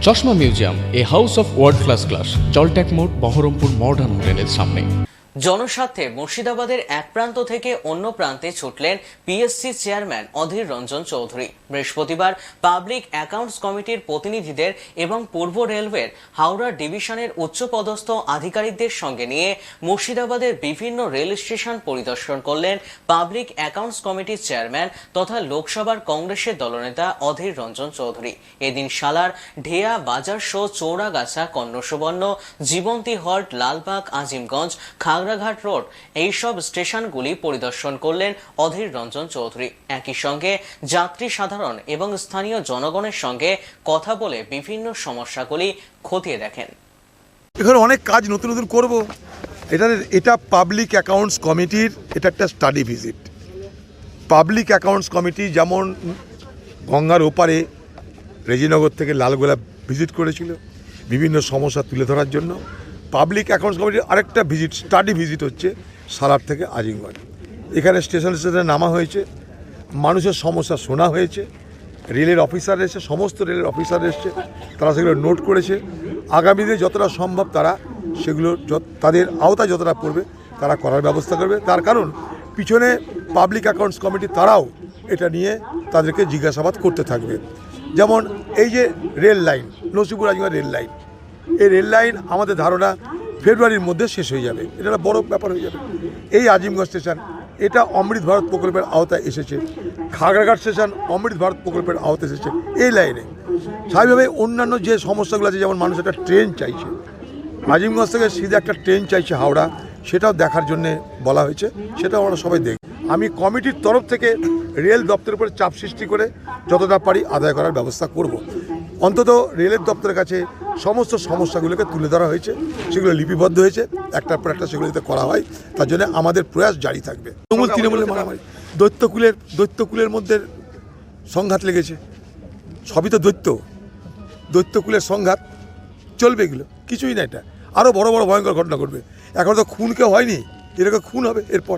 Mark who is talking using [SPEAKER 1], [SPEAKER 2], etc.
[SPEAKER 1] চশমা museum, a house of world class, জলট্যাক মোড়, বহরমপুর মডার্ন হোটেলের সামনে।
[SPEAKER 2] জনস্বার্থে মুর্শিদাবাদের এক প্রান্ত থেকে অন্য প্রান্তে ছুটলেন পিএসসি চেয়ারম্যান অধীর রঞ্জন চৌধুরী। বৃহস্পতিবার পাবলিক অ্যাকাউন্টস কমিটির প্রতিনিধিদের এবং পূর্ব রেলওয়ের হাওড়া ডিভিশনের উচ্চপদস্থ আধিকারিকদের সঙ্গে নিয়ে মুর্শিদাবাদের বিভিন্ন রেল স্টেশন পরিদর্শন করলেন পাবলিক অ্যাকাউন্টস কমিটির চেয়ারম্যান তথা লোকসভার কংগ্রেসের দলনেতা অধীর রঞ্জন চৌধুরী। এদিন Salar, Dhaiya, Bazarsau, Chourigachha, Karnasubarna, Jiwanti halt, Lalbag, Azimganj, Khagraghat road এইসব স্টেশনগুলি পরিদর্শন করলেন অধীর রঞ্জন চৌধুরী। একই সঙ্গে যাত্রী সাধারণ এবং স্থানীয় জনগণের সঙ্গে কথা বলে বিভিন্ন সমস্যাগুলি খতিয়ে দেখেন।
[SPEAKER 3] এখানে অনেক কাজ নতুন নতুন করব। এটা পাবলিক অ্যাকাউন্টস কমিটির এটা একটা study visit. Public accounts committee যেমন গঙ্গার ওপারে রেজিনগর থেকে লালগোলা ভিজিট করেছিল বিভিন্ন সমস্যা তুলে ধরার জন্য, পাবলিক অ্যাকাউন্টস কমিটির আরেকটা ভিজিট, স্টাডি ভিজিট হচ্ছে সালার থেকে আজিমগঞ্জ। এখানে স্টেশনে নামা হয়েছে, মানুষের সমস্যা শোনা হয়েছে, রেলের অফিসার এসে, সমস্ত রেলের অফিসার এসছে, তারা সেগুলো নোট করেছে। আগামী দিনে যতটা সম্ভব তারা সেগুলো তাদের আওতায় যতটা পড়বে তারা করার ব্যবস্থা করবে। তার কারণ পিছনে পাবলিক অ্যাকাউন্টস কমিটি তারাও এটা নিয়ে তাদেরকে জিজ্ঞাসাবাদ করতে থাকবে। যেমন এই যে rail line, Nasipur Azimganj rail line, এই রেল লাইন আমাদের ধারণা ফেব্রুয়ারির মধ্যে শেষ হয়ে যাবে, এটা একটা বড় ব্যাপার হয়ে যাবে। এই আজিমগঞ্জ স্টেশন এটা অমৃত ভারত প্রকল্পের আওতায় এসেছে, খাগড়াঘাট স্টেশন অমৃত ভারত প্রকল্পের আওতায় এসেছে। এই লাইনে স্বাভাবিকভাবে অন্যান্য যে সমস্যাগুলো আছে, যেমন মানুষ একটা ট্রেন চাইছে, আজিমগঞ্জ থেকে সিধা একটা ট্রেন চাইছে হাওড়া, সেটাও দেখার জন্যে বলা হয়েছে, সেটাও আমরা সবাই দেখব। আমি কমিটির তরফ থেকে রেল দপ্তরের উপরে চাপ সৃষ্টি করে যতটা পারি আদায় করার ব্যবস্থা করব। অন্তত রেলের দপ্তরের কাছে সমস্ত সমস্যাগুলোকে তুলে ধরা হয়েছে, সেগুলো লিপিবদ্ধ হয়েছে, একটার পর একটা সেগুলো যাতে করা হয়, তার জন্য আমাদের প্রয়াস জারি থাকবে। তৃণমূলের মারামারি, দৈত্যকুলের মধ্যে সংঘাত লেগেছে, সবই তো দৈত্যকুলের সংঘাত চলবে, এগুলো কিছুই না, এটা আরও বড় বড় ভয়ঙ্কর ঘটনা ঘটবে। এখন তো খুন কেউ হয়নি, এরকম খুন হবে এরপর।